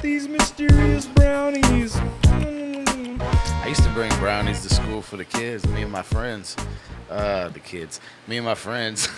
these mysterious brownies. I used to bring brownies to school for the kids. Me and my friends. Me and my friends.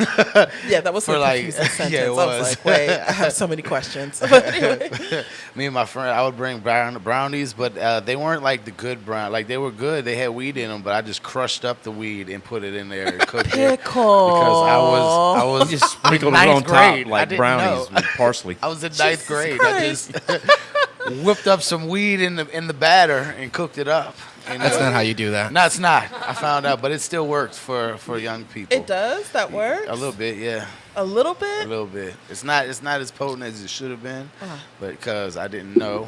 Yeah, that was For a like- confusing sentence. yeah, it I was was. like, wait, I have so many questions. But anyway. Me and my friend, I would bring brownies, but they weren't like the good brown. Like they were good. They had weed in them, but I just crushed up the weed and put it in there and cooked it. Pickle. Because I was Just sprinkled it ninth on grade. top I like didn't brownies know. with parsley. I was in ninth Jesus grade. Christ. I just whipped up some weed in the batter and cooked it up. And, That's not how you do that. No, it's not. I found out, but it still works for young people. It does? That works? A little bit, yeah. A little A bit? little bit. It's not as potent as it should have been, but because I didn't know,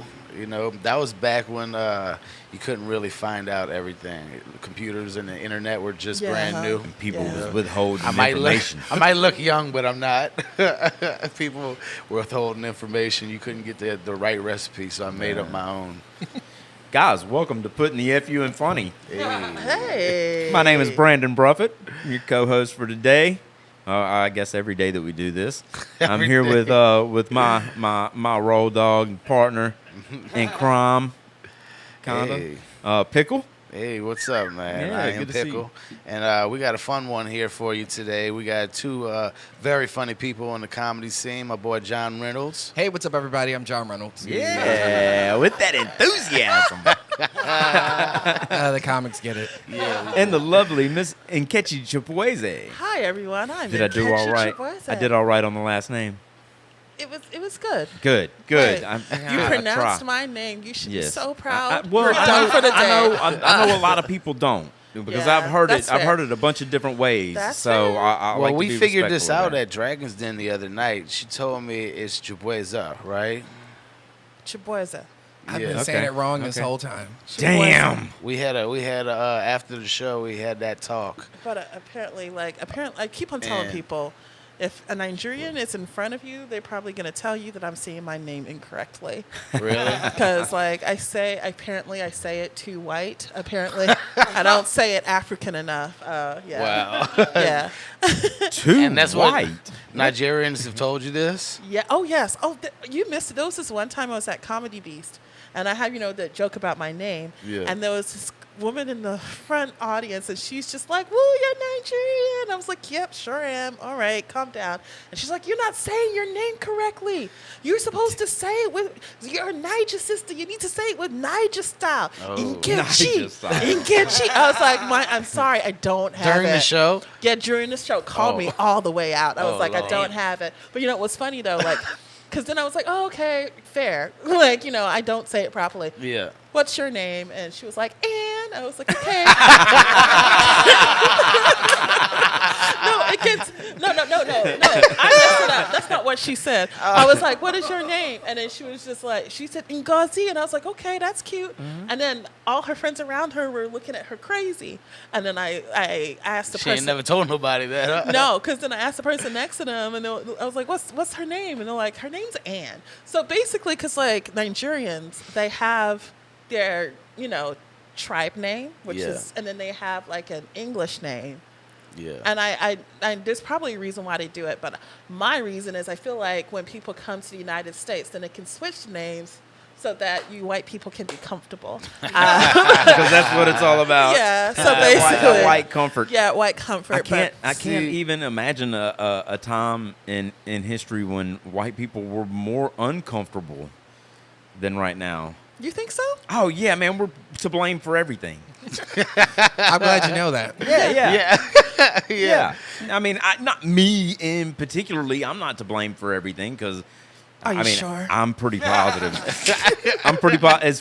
that was back when you couldn't really find out everything. The computers and the internet were just brand new. People Yeah. was withholding I might information. I might look young, but I'm not. People were withholding information. You couldn't get the right recipe, so I made up my own. Guys, welcome to Putting the FU in Funny. Hey. My name is Brandon Bruffett, your co-host for today. I guess every day that we do this. I'm Every here day. with my road dog partner in crime, kinda. Hey. Pickle. Hey, what's up, man? Yeah, I am good to see Pickle, and we got a fun one here for you today. We got two very funny people on the comedy scene. My boy Jon Reynolds. Hey, what's up, everybody? I'm Jon Reynolds. Yeah, with that enthusiasm. The comics get it. Yeah, And the lovely Miss Nkechi Chibueze. Hi, everyone. I'm Did I do all Nkechi right? Chibueze. I did all right on the last name. It was good. Good. Right. I You pronounced try. my name. You should Yes. be so proud. Well, You're done for the day. I know a lot of people don't because Yeah, I've heard that's it. I've fair. heard it a bunch of different ways. That's so fair. I well, like to we be figured this respectful out of that. at Dragon's Den the other night. She told me it's Chibueze, right? Chibueze. I've Yeah. been saying Okay. it wrong this Okay. whole time. Damn. We had after the show we had that talk. But apparently, I keep on telling And- people, if a Nigerian is in front of you, they're probably going to tell you that I'm saying my name incorrectly. Really? Because, apparently I say it too white. Apparently, I don't say it African enough. Yeah. Wow. Yeah. Too And that's white. what Nigerians have told you this. Yeah. Oh, yes. Oh, you missed it. There was this one time I was at Comedy Beast, and I had, the joke about my name. Yeah. And there was this woman in the front audience, and she's just like, "Woo, you're Nigerian." I was like, "Yep, sure am. All right, calm down." And she's like, "You're not saying your name correctly. You're supposed to say it with your Niger sister. You need to say it with Niger style. Oh. Nkechi. Niger style. Nkechi." I was like, I'm sorry, I don't have During it. the show? Yeah, during the show. Called Oh. me all the way out. I was Oh, like, I Lord. don't have it. But it was funny though, because then I was like, oh, okay, fair. I don't say it properly. Yeah. What's your name? And she was like, Anne. I was like, okay. No. I messed it up. That's not what she said. I was like, what is your name? And then she was just like, she said Ngozi. And I was like, okay, that's cute. And then all her friends around her were looking at her crazy. And then I asked the She ain't person. never told nobody that. Huh? No, because then I asked the person next to them, and I was like, "What's her name?" And they're like, "Her name's Anne." So basically, because Nigerians, they have their tribe name, which Yeah. is, and then they have an English name. Yeah. And I there's probably a reason why they do it, but my reason is I feel like when people come to the United States, then they can switch names so that you white people can be comfortable. Because that's what it's all about. Yeah. So basically, white comfort. yeah, white comfort. I can't See- even imagine a time in history when white people were more uncomfortable than right now. You think so? Oh yeah, man, we're to blame for everything. I'm glad you know that. Yeah. I mean, not me in particularly. I'm not to blame for everything because. Are you I mean, sure? I'm pretty positive. As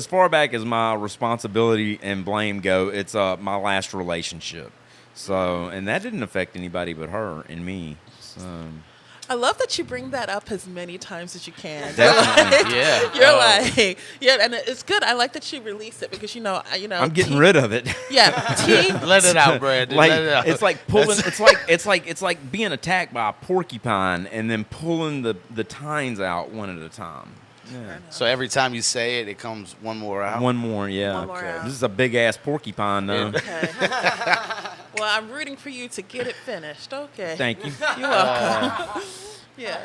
far back as my responsibility and blame go, it's my last relationship. So, and that didn't affect anybody but her and me. So, I love that you bring that up as many times as you can. Definitely. Yeah. You're Oh. like, yeah, and it's good. I like that you release it because I'm getting rid of it. Yeah, T. Let it out, Brandon. Like Let it out. it's like pulling. It's like being attacked by a porcupine and then pulling the tines out one at a time. Yeah. So every time you say it, it comes one more out. One more, yeah. One more out. This is a big ass porcupine, though. Okay. Well, I'm rooting for you to get it finished. Okay. Thank you. You're welcome. Yeah.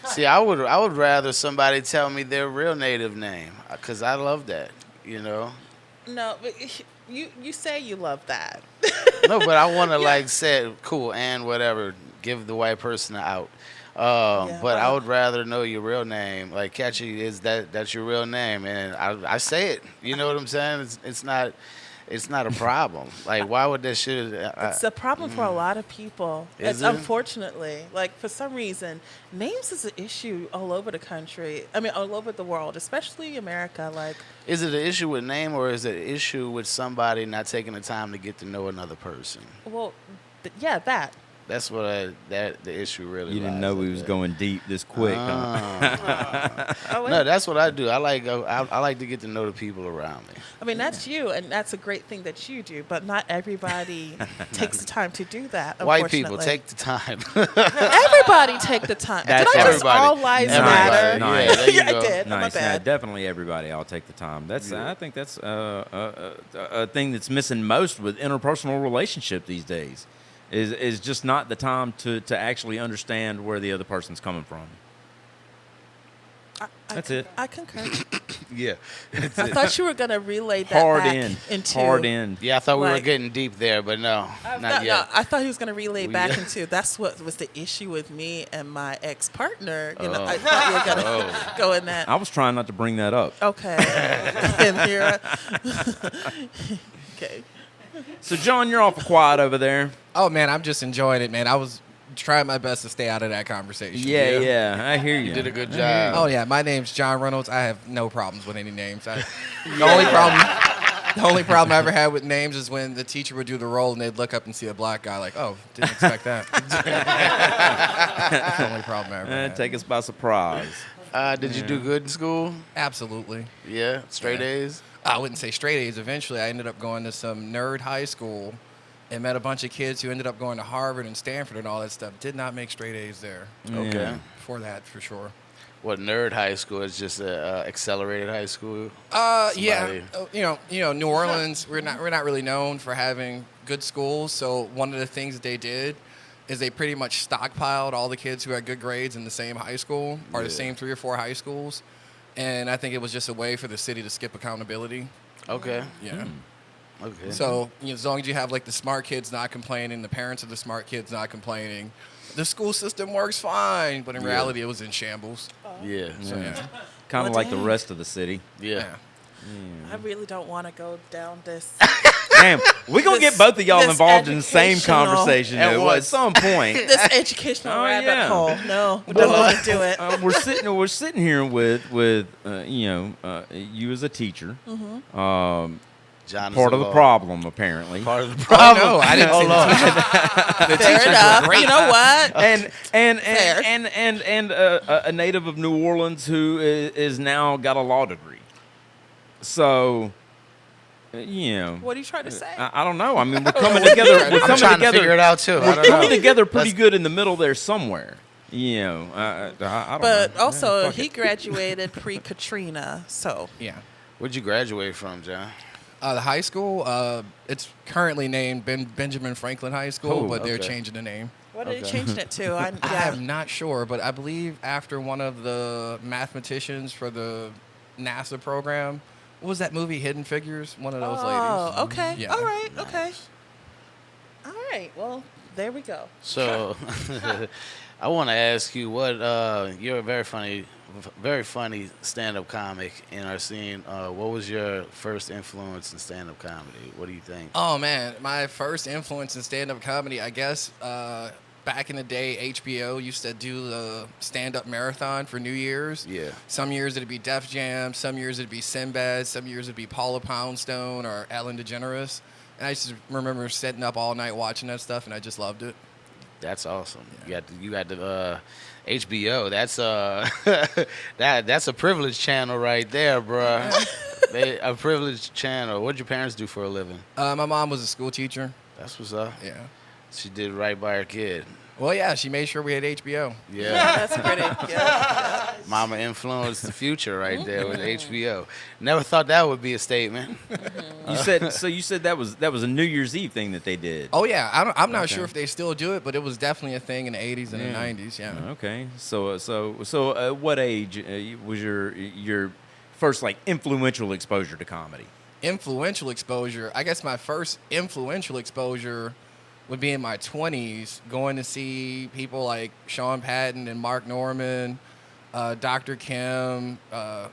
See, I would rather somebody tell me their real native name because I love that. You know. No, but you say you love that. No, but I want to like say cool and whatever. Give the white person an out. Yeah, But I would rather know your real name. Like Catchy is that's your real name, and I say it. You know what I'm saying? It's not a problem. Like why would that shit? It's a problem for a lot of people. Is It's it? unfortunately, like for some reason, names is an issue all over the country. I mean, all over the world, especially America. Like, Is it an issue with name or is it an issue with somebody not taking the time to get to know another person? well, yeah, that. That's what the issue really. You didn't lies know we at was that. going deep this quick. Huh? Oh, wait. No, that's what I do. I like to get to know the people around me. I mean, that's you, and that's a great thing that you do. But not everybody takes the time to do that. White people unfortunately. take the time. Everybody take the time. That's Did I just everybody. all lives Everybody. matter? Nice. Yeah, there you Yeah, I go. did. My Nice. bad. Definitely everybody. I'll take the time. That's. Yeah. I think that's a thing that's missing most with interpersonal relationship these days. Is just not the time to actually understand where the other person's coming from. That's it. I concur. Yeah. I thought you were gonna relay that Hard back in. into Hard in. Yeah, I thought we were Like- getting deep there, but no, not No, yet. I thought he was going to relay back Yeah. into that's what was the issue with me and my ex-partner. You know, Oh. I thought you were going to go in that. I was trying not to bring that up. Okay. And here, okay. So, John, you're awful quiet over there. Oh man, I'm just enjoying it, man. I was trying my best to stay out of that conversation. Yeah, I hear you. You did a good job. Oh yeah, my name's Jon Reynolds. I have no problems with any names. The only problem I ever had with names is when the teacher would do the roll and they'd look up and see a black guy, like, oh, didn't expect that. That's the only problem I ever had. Take us by surprise. Did you do good in school? Absolutely. Yeah, straight Yeah. A's. I wouldn't say straight A's. Eventually, I ended up going to some nerd high school and met a bunch of kids who ended up going to Harvard and Stanford and all that stuff. Did not make straight A's there. Okay. Yeah. For that, for sure. What nerd high school is just a accelerated high school. Yeah. Somebody- You know, New Orleans. We're not really known for having good schools. So one of the things that they did is they pretty much stockpiled all the kids who had good grades in the same high school or the Yeah. same 3 or 4 high schools, and I think it was just a way for the city to skip accountability. Okay. Yeah. Okay. So as long as you have like the smart kids not complaining, the parents of the smart kids not complaining, the school system works fine. But in Yeah. reality, it was in shambles. yeah. So yeah. Kind of Well, like the dang. rest of the city. Yeah. I really don't want to go down this. Damn, we're going to This- get both of y'all this involved in the same educational- conversation At though, what? at some point. This educational Oh, rabbit yeah. hole. No, we don't want to do it. We're sitting here with you as a teacher, John is part of the involved. problem apparently, Part of the problem. no, I didn't say the Fair enough. You know what? Fair. and a native of New Orleans who is now got a law degree. So, What are you trying to say? I don't know. I mean, we're coming together. We're I'm coming trying to figure it together. out too. I We're don't coming know. together pretty good in the middle there somewhere. I don't But know. also, Yeah, fuck he it. graduated pre-Katrina, so Yeah. Where'd you graduate from, John? The high school, it's currently named Benjamin Franklin High School, Oh, but they're okay. changing the name. what did he Okay. change it to? I I'm not sure, but I believe after one of the mathematicians for the NASA program, what was that movie, Hidden Figures? One of those ladies. Oh, okay. Yeah. All right. Okay. All right. Well, there we go. So, I want to ask you what you're a very funny stand-up comic in our scene. What was your first influence in stand-up comedy? What do you think? Oh man, my first influence in stand-up comedy, I guess, back in the day, HBO used to do the stand-up marathon for New Year's. Yeah. Some years it'd be Def Jam, some years it'd be Sinbad, some years it'd be Paula Poundstone or Ellen DeGeneres. And I just remember sitting up all night watching that stuff, and I just loved it. That's awesome. You got the HBO. That's that's a privileged channel right there, bruh. A privileged channel. What'd your parents do for a living? My mom was a school teacher. That's what's up. Yeah. She did right by her kid. Well, yeah, she made sure we had HBO. Yeah. That's pretty. Yeah. Mama influenced the future right there with HBO. Never thought that would be a statement. You said that was a New Year's Eve thing that they did. Oh yeah, I'm not sure if they still do it, but it was definitely a thing in the 80s and the 90s. Yeah. Okay. So what age was your first like influential exposure to comedy? Influential exposure. I guess my first influential exposure would be in my 20s, going to see people like Sean Patton and Mark Norman, Dr. Kim,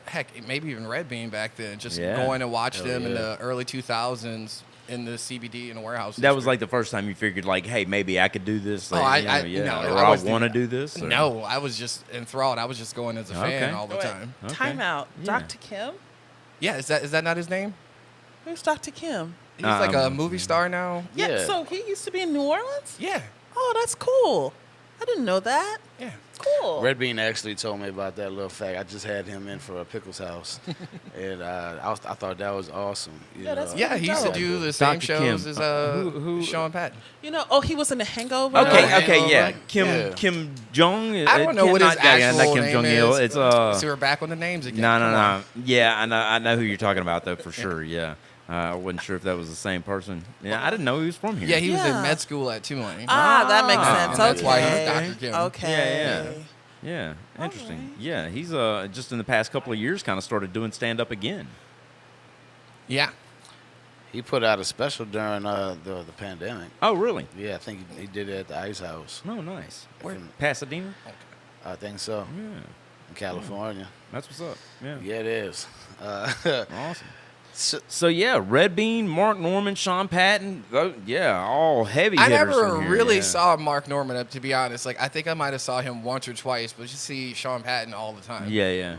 heck, maybe even Red Bean back then. Just going to watch them in the early 2000s in the CBD in the warehouse. That was like the first time you figured like, hey, maybe I could do this. Oh, Like, I want to do this. Or? No, I was just enthralled. I was just going as a fan all the time. Okay. Time out. Yeah. Dr. Kim? Yeah, is that not his name? Who's Dr. Kim? He's like a movie star now. Yeah. So he used to be in New Orleans? Yeah. Oh, that's cool. I didn't know that. Yeah. Cool. Red Bean actually told me about that little fact. I just had him in for a Pickles House, and I thought that was awesome. That's Yeah, he used to do the same Dr. shows Kim. as Sean Patton. He was in The Hangover. Okay, yeah. Yeah. Kim Jong. I don't know what his actual not Kim name Jong Il. is. It's So we're back on the names again. no. Yeah, I know who you're talking about though for sure. Yeah. I wasn't sure if that was the same person. Yeah, I didn't know he was from here. Yeah, he was in Yeah. med school at Tulane. That makes sense. And that's why he's Okay. Dr. Kim. Okay. Yeah, interesting. Alright. Yeah, he's just in the past couple of years kind of started doing stand up again. Yeah. He put out a special during the pandemic. Oh, really? Yeah, I think he did it at the Ice House. Oh, nice. Where? From- Pasadena? I think so. Yeah, In California. that's what's up. Yeah, Yeah, it is. awesome. So, So yeah, Red Bean, Mark Norman, Sean Patton, all heavy I hitters never from here, really yeah. saw Mark Norman, to be honest. Like, I think I might have saw him once or twice, but you see Sean Patton all the time. Yeah.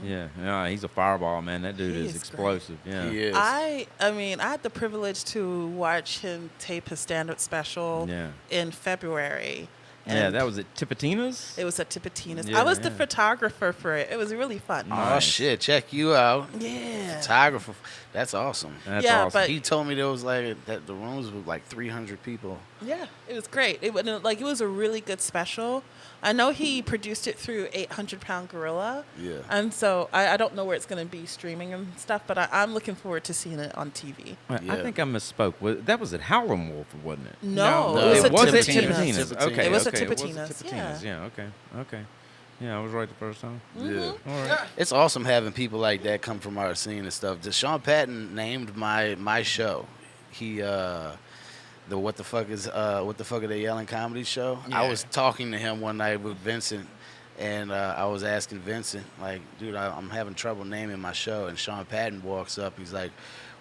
Yeah. He's a fireball, man. That dude He is is explosive. Yeah. he is. I had the privilege to watch him tape his stand-up special Yeah. in February. Yeah, And that was at Tipitina's. It was at Tipitina's. Yeah, I was the yeah. photographer for it. It was really fun. Oh, Nice. shit. Check you out. Yeah. Photographer. That's awesome. That's Yeah, awesome. but- He told me there was like that the rooms were like 300 people. Yeah, it was great. It was a really good special. I know he produced it through 800 Pound Gorilla. Yeah. And so I don't know where it's going to be streaming and stuff, but I'm looking forward to seeing it on TV. I Yeah. think I misspoke. That was at Howlin' Wolf, wasn't it? No, No, it was it at was at Tipitina's. Tipitina's. Okay, It was at okay, Tipitina's, Yeah, okay. Yeah, I was right the first time. Yeah. All right. It's awesome having people like that come from our scene and stuff. Sean Patton named my show. He the what the fuck are they yelling comedy show? I Yeah. was talking to him one night with Vincent, and I was asking Vincent like, dude, I'm having trouble naming my show. And Sean Patton walks up. He's like,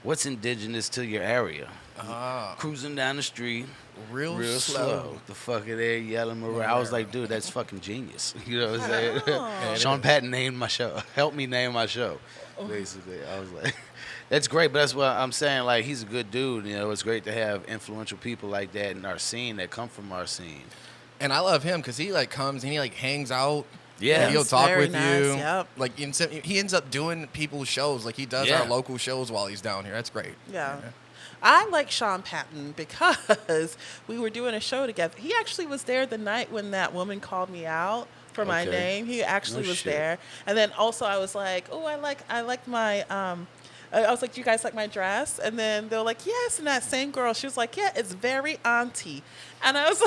what's indigenous to your area? Cruising down the street. Real Real slow. The fuck are they yelling around? I was like, dude, that's fucking genius. You know what I'm saying? Oh. Sean Patton named my show. Help me name my show. Basically, I was like, that's great. But that's what I'm saying. Like, he's a good dude. You know, it's great to have influential people like that in our scene that come from our scene. And I love him because he like comes and he like hangs out. Yeah. And he'll It's talk very with nice, you. yep. Like he ends up doing people's shows. Like he does Yeah. our local shows while he's down here. That's great. Yeah. I like Sean Patton because we were doing a show together. He actually was there the night when that woman called me out for my Okay. name. He actually No was shit. there. And then also I was like, oh, I like my I was like, do you guys like my dress? And then they were like, yes. And that same girl, she was like, yeah, it's very auntie. And I was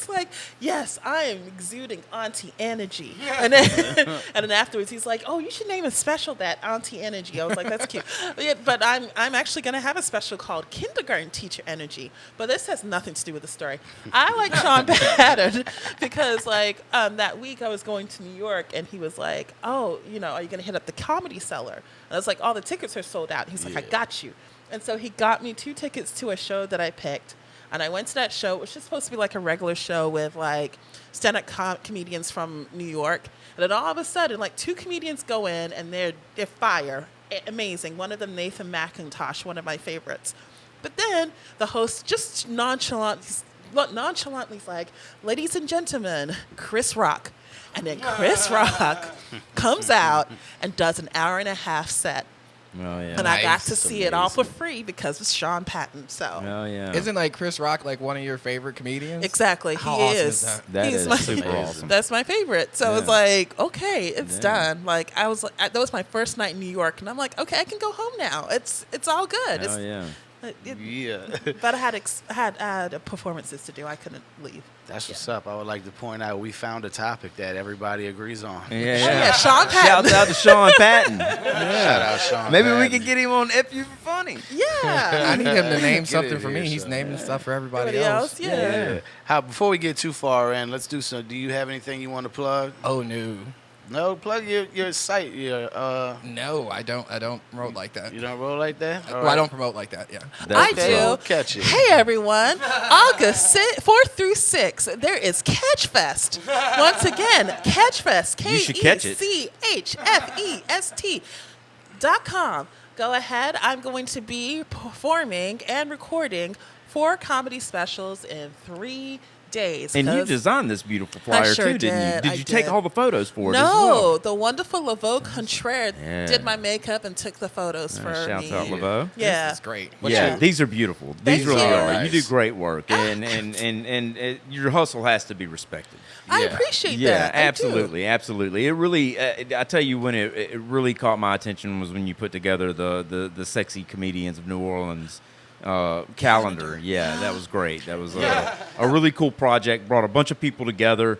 like, yes, I am exuding auntie energy. And then afterwards, he's like, oh, you should name a special that auntie energy. I was like, that's cute. Yeah, but I'm actually going to have a special called kindergarten teacher energy. But this has nothing to do with the story. I like Sean Patton because that week I was going to New York and he was like, oh, are you going to hit up the Comedy Cellar? And I was like, all the tickets are sold out. He's like, I Yeah. got you. And so he got me 2 tickets to a show that I picked. And I went to that show. It was just supposed to be like a regular show with stand-up comedians from New York. And then all of a sudden, 2 comedians go in and they're fire. Amazing. One of them, Nathan McIntosh, one of my favorites. But then the host just nonchalantly is like, ladies and gentlemen, Chris Rock. And then Chris Rock comes out and does an hour-and-a-half set. Oh yeah. And I got Nice. to see it all for free because it's Sean Patton. So Oh yeah. Isn't like Chris Rock like one of your favorite comedians? exactly, How he awesome is. is that? That He's is my, super awesome. That's my favorite. So Yeah. it's like, okay, it's Yeah. done. Like I was like, that was my first night in New York, and I'm like, okay, I can go home now. It's all good. Oh yeah. Yeah. But I had performances to do. I couldn't leave. That's what's up. I would like to point out we found a topic that everybody agrees on. Yeah, Oh, yeah. yeah, Sean Patton. Shouts out to Sean Patton. Shout out Sean. Maybe we Patton. can get him on If You Funny. Yeah. I need him to name Get something it for me. here, He's son. naming stuff for everybody Everybody else. else, yeah. Yeah. How before we get too far in, let's do some. Do you have anything you want to plug? Oh no, No, plug your site. no, I don't promote like that. You don't roll like that. All Well, I don't promote like that. Yeah. I That's do. We'll catch it. Hey everyone! August 4th through 6th, there is Catch Fest. Once again, Catch Fest. You should catch it. KECHFEST.com. Go ahead. I'm going to be performing and recording 4 comedy specials in 3 days. And you 'cause- designed this beautiful flyer sure too, didn't you? did. Did I you take did. all the photos for it as No, well? the wonderful Laveau Contreras Yeah. did my makeup and took the photos for Shouts me. out Laveau. Yeah. This is great. Yeah, you- these are beautiful. These Thank really you. are. You do Nice. great work, and your hustle has to be respected. I Yeah. appreciate Yeah, that. I do. absolutely, absolutely. It really, I tell you, when it really caught my attention was when you put together the sexy comedians of New Orleans calendar. Yeah, that was great. That was a really cool project. Brought a bunch of people together.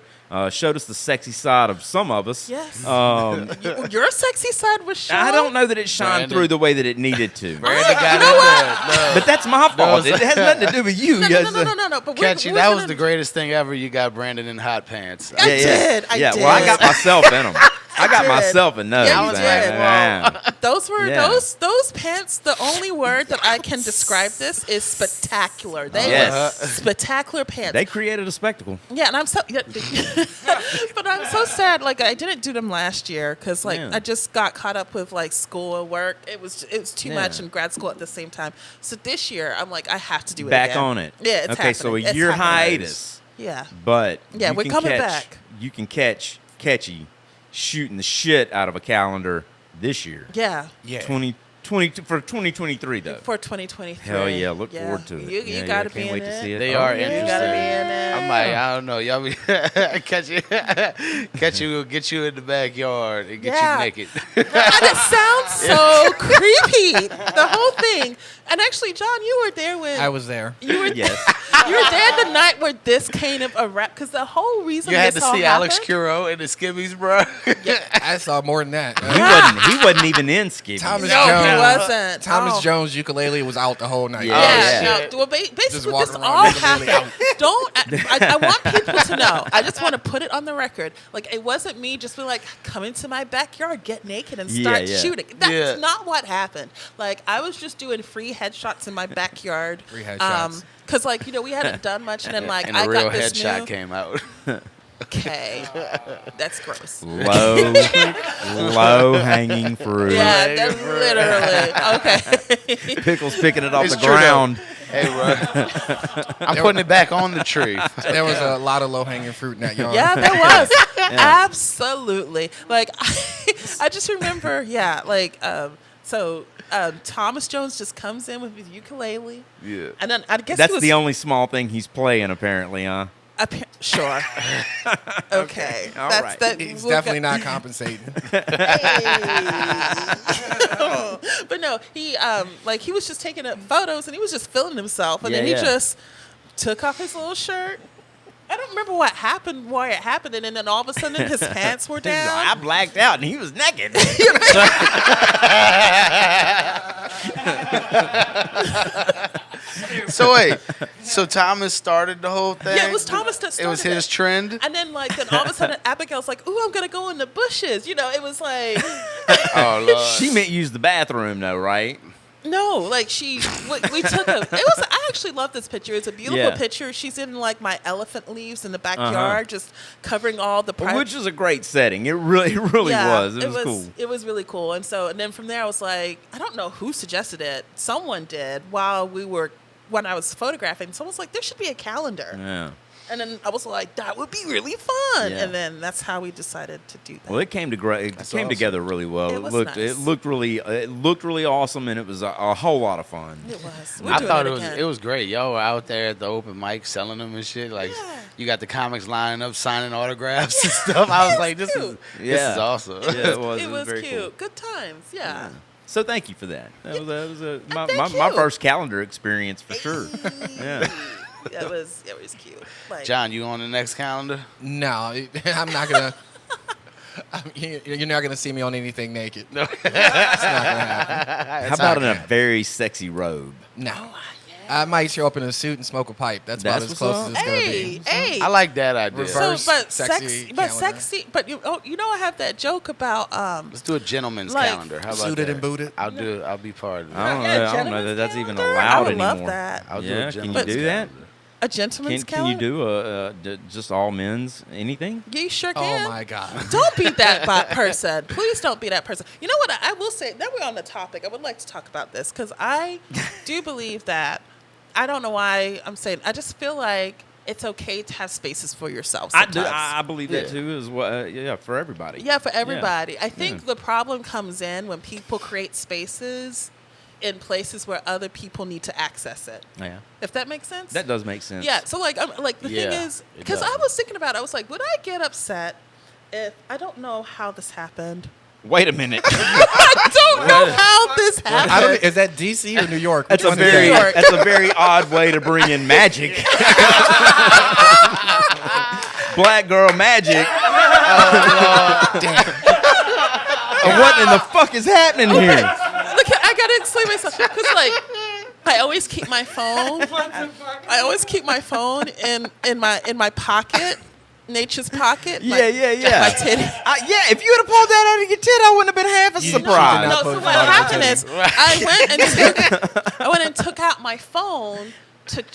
Showed us the sexy side of some of us. Yes. Um, Your sexy side was shown. I don't know that it shined Brandon. through the way that it needed to. Brandon got you know into what? it. No. But that's my fault. It has nothing to do with you. No. But Catch you. we're That was gonna- the greatest thing ever. You got Brandon in hot pants. I did. I yeah. did. Well, I got myself in them. I got did. myself in those. Yeah, you did. man. Those were Yeah. those pants. The only word that I can describe this is spectacular. They Yes. were spectacular pants. They created a spectacle. Yeah, and I'm so, but I'm so sad. Like I didn't do them last year because like Yeah. I just got caught up with like school and work. It was too Yeah. much in grad school at the same time. So this year I'm like I have to do it Back again. on it. Yeah, it's okay. So a happening. It's year happening. hiatus, Yeah, but Yeah, you we're can coming catch, back. You can catchy shooting the shit out of a calendar this year. yeah. Yeah. 2020 for 2023 though. For 2023. Hell yeah, look forward to it. You Yeah, gotta can't be wait in to it. see it. They Oh, are yeah. You gotta be interesting. in it. I'm like, I don't know. Y'all be catch you, get you in the backyard and get Yeah. you naked. And it sounds so creepy. The whole thing. And actually, John, you were there when I was there. you were Yes. you were there the night where this came up a rap because the whole reason You had this to all see Alex happened- Curo and the Skimmies, bro. I saw more than that. He wasn't even in Skibby. Thomas No, Jones. he wasn't. Thomas Oh. Jones ukulele was out the whole night. Yeah. Yeah, shit. no. Well, basically, walking this around all making really happened. Don't. I want people to know. I just want to put it on the record. Like, it wasn't me just being like, come into my backyard, get naked, and start Yeah, yeah. shooting. That's Yeah. not what happened. Like, I was just doing free headshots in my backyard. Free headshots. Because, like, we hadn't done much, and then, like, and I a real got this headshot new. came out. Okay, that's gross. Low hanging fruit. Yeah, that's literally okay. Pickles picking it off It's the true, though. ground. Hey, bro. I'm putting it back on the tree. There was a lot of low hanging fruit in that yard. Yeah, there was. Absolutely. Like, I just remember, yeah, like, Thomas Jones just comes in with his ukulele. Yeah. And then I guess That's he was the only small thing he's playing, apparently, huh? sure. Okay. All That's right. that. He's definitely not compensating. But no, he he was just taking up photos and he was just filming himself, and Yeah, then he yeah. just took off his little shirt. I don't remember what happened, why it happened, and then all of a sudden his pants were He's like, I down. blacked out and he was naked. So wait, so Thomas started the whole thing? Yeah, it was Thomas that started It was his trend? And then then all of a sudden Abigail's like, "Ooh, I'm gonna go in the bushes." It was like, Oh, Lord. She meant use the bathroom, though, right? no, like we took a. It was. I actually love this picture. It's a beautiful Yeah. picture. She's in like my elephant leaves in the backyard, just covering all the. Which was a great setting. It really was. It was cool. It was really cool. And then from there, I was like, I don't know who suggested it. Someone did when I was photographing. Someone was like, there should be a calendar. Yeah. And then I was like, that would be really fun. Yeah. And then that's how we decided to do that. Well, it came awesome. together really well. It was It nice. looked really awesome, and it was a whole lot of fun. It was. We're I doing thought again. it was great. Y'all were out there at the open mic selling them and shit. Like Yeah. you got the comics lining up, signing autographs and stuff. I was like, this is Yeah. awesome. Yeah, it was. It was very cute. cool. Good times. Yeah. So thank you for that. That was my thank my you. first calendar experience for sure. Yeah. It was cute. Like, John, you on the next calendar? No, I'm not gonna. You're not gonna see me on anything naked. No, it's not gonna happen. How about in a very sexy robe? No, I might show up in a suit and smoke a pipe. That's about That's as what's close up. as it's gonna hey, be. hey. I like that idea. Reverse. So, but sexy calendar. But you know, I have that joke about Let's do a gentleman's Like, calendar. How about Suited that? and booted. I'll be part of I that. don't Yeah, know. I don't know gentleman's that that's even calendar? allowed I would anymore. love that. I'll do Yeah, a can you gentleman's do that? calendar. A gentleman's Can you calendar. do just all men's anything? Yeah, you sure can. Oh my god. Don't be that person. Please don't be that person. You know what? I will say, that we're on the topic, I would like to talk about this because I do believe that, I don't know why I'm saying, I just feel like it's okay to have spaces for yourself I sometimes. do. I believe that Yeah. too. As well. Yeah, for everybody. Yeah, for everybody. Yeah. I think the problem comes in when people create spaces in places where other people need to access it. Yeah. If that makes sense? That does make sense. Yeah, so like, the Yeah, thing is, it because does. I was thinking about it, I was like, would I get upset if, I don't know how this happened. Wait a minute. I don't know how this happened. I don't, is that DC or New York? That's Which a one is very that? that's a very odd way to bring in magic. Black girl magic. What in the fuck is happening here? Look, I gotta explain myself because, like, I always keep my phone. I always keep my phone in my pocket, nature's pocket. Yeah. My titty. Yeah, if you had pulled that out of your tit, I wouldn't have been half as You surprised. did No, not so put what it on your happened titty. is I went and took out my phone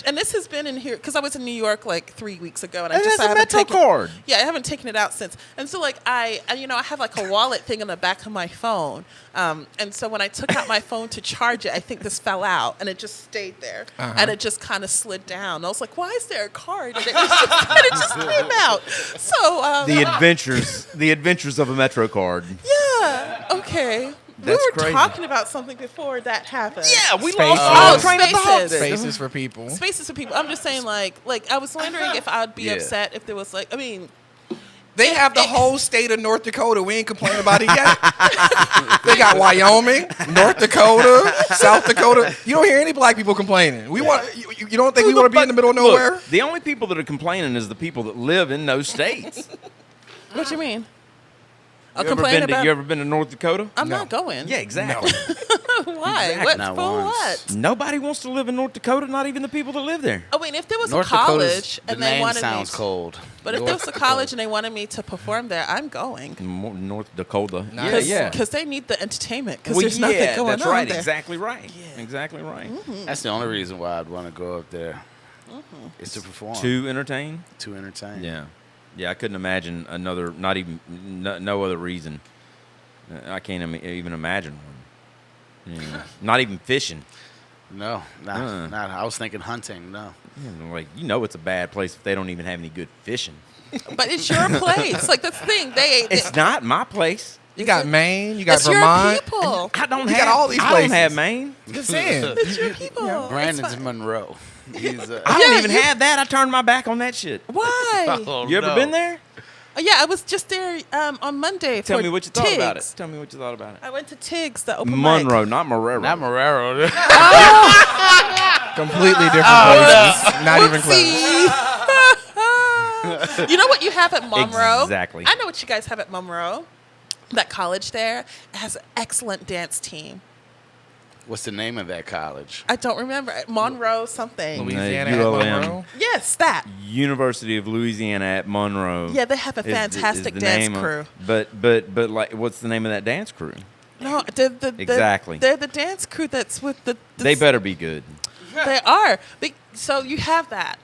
and this has been in here because I was in New York like 3 weeks ago, and I And just that's a haven't Metro taken. card. Yeah, I haven't taken it out since. And so like I have like a wallet thing on the back of my phone, and so when I took out my phone to charge it, I think this fell out and it just stayed there, and it just kind of slid down. I was like, why is there a card? And it just came out. So The adventures of a Metro card. yeah, okay. That's we were crazy. talking about something before that happened. Yeah, we Spaces. lost train of thought. Spaces. Spaces for people. Spaces for people. I'm just saying, like I was wondering if I'd be Yeah. upset if there was like, I mean, They have the whole state of North Dakota. We ain't complaining about it yet. They got Wyoming, North Dakota, South Dakota. You don't hear any black people complaining. We want. You don't think we want to be in the middle of nowhere? Look, the only people that are complaining is the people that live in those states. what you mean? I'll You ever, complain been to, about. you ever been to North Dakota? I'm No. not going. Yeah, exactly. Why? Exactly. What Not for? once. What? Nobody wants to live in North Dakota, not even the people that live there. I mean, if there was North a college Dakota's, the and they name wanted sounds me, cold. but if there was a college and they wanted me to perform there, I'm going. North Dakota. Nice. Yeah, yeah. Because they need the entertainment. Because Well, there's nothing yeah, going that's on right. there. Exactly right. Yeah. Exactly right. That's the only reason why I'd want to go up there. Is to perform. To entertain. To entertain. Yeah, yeah. I couldn't imagine another. Not even no other reason. I can't even imagine one. Not even fishing. No, not. I was thinking hunting. No. Like it's a bad place if they don't even have any good fishing. But it's your place. Like that's the thing. It's not my place. You got Maine. You got It's your Vermont. people. I don't You have got all these I places. don't have Maine. Just saying. It's your people. It's Brandon's fine. Monroe. He's. I don't Yeah, even have that. I turned my back on that shit. Why? Oh, You ever no. been there? Yeah, I was just there on Monday. Tell for me what you thought about it. Tiggs. Tell me what you thought about it. I went to Tiggs, the open mic. Monroe, not Marrero. Not Marrero. Completely different places. Not even close. Whoopsie. You know what you have at Monroe? Exactly. I know what you guys have at Monroe. That college there it has an excellent dance team. What's the name of that college? I don't remember. Monroe something. Louisiana at ULM. Monroe. Yes, that. University of Louisiana at Monroe. Yeah, they have a is the fantastic name dance of- crew. But like, what's the name of that dance crew? No, the Exactly. They're the dance crew that's with the They better be good. They are. So you have that.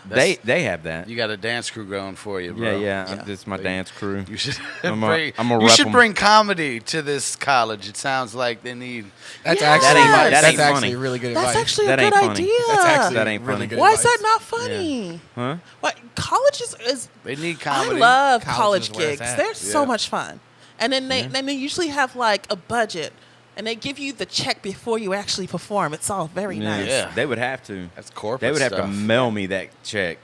They have that. You got a dance crew going for you, bro. Yeah. This is my dance crew. You should I'm bring, a you rep should 'em. bring comedy to this college. It sounds like they need. That's Yes. actually That that's ain't actually funny. really good That's advice. actually That a ain't good funny. idea. That's actually That ain't really funny. good Why advice. is that not funny? Huh? What college is They need I comedy. love College college is where it's gigs. at. They're so Yeah. much fun. And then they usually have like a budget, and they give you the check before you actually perform. It's all very nice. Yeah. They would have to. That's corporate. They would have to stuff. mail me that check.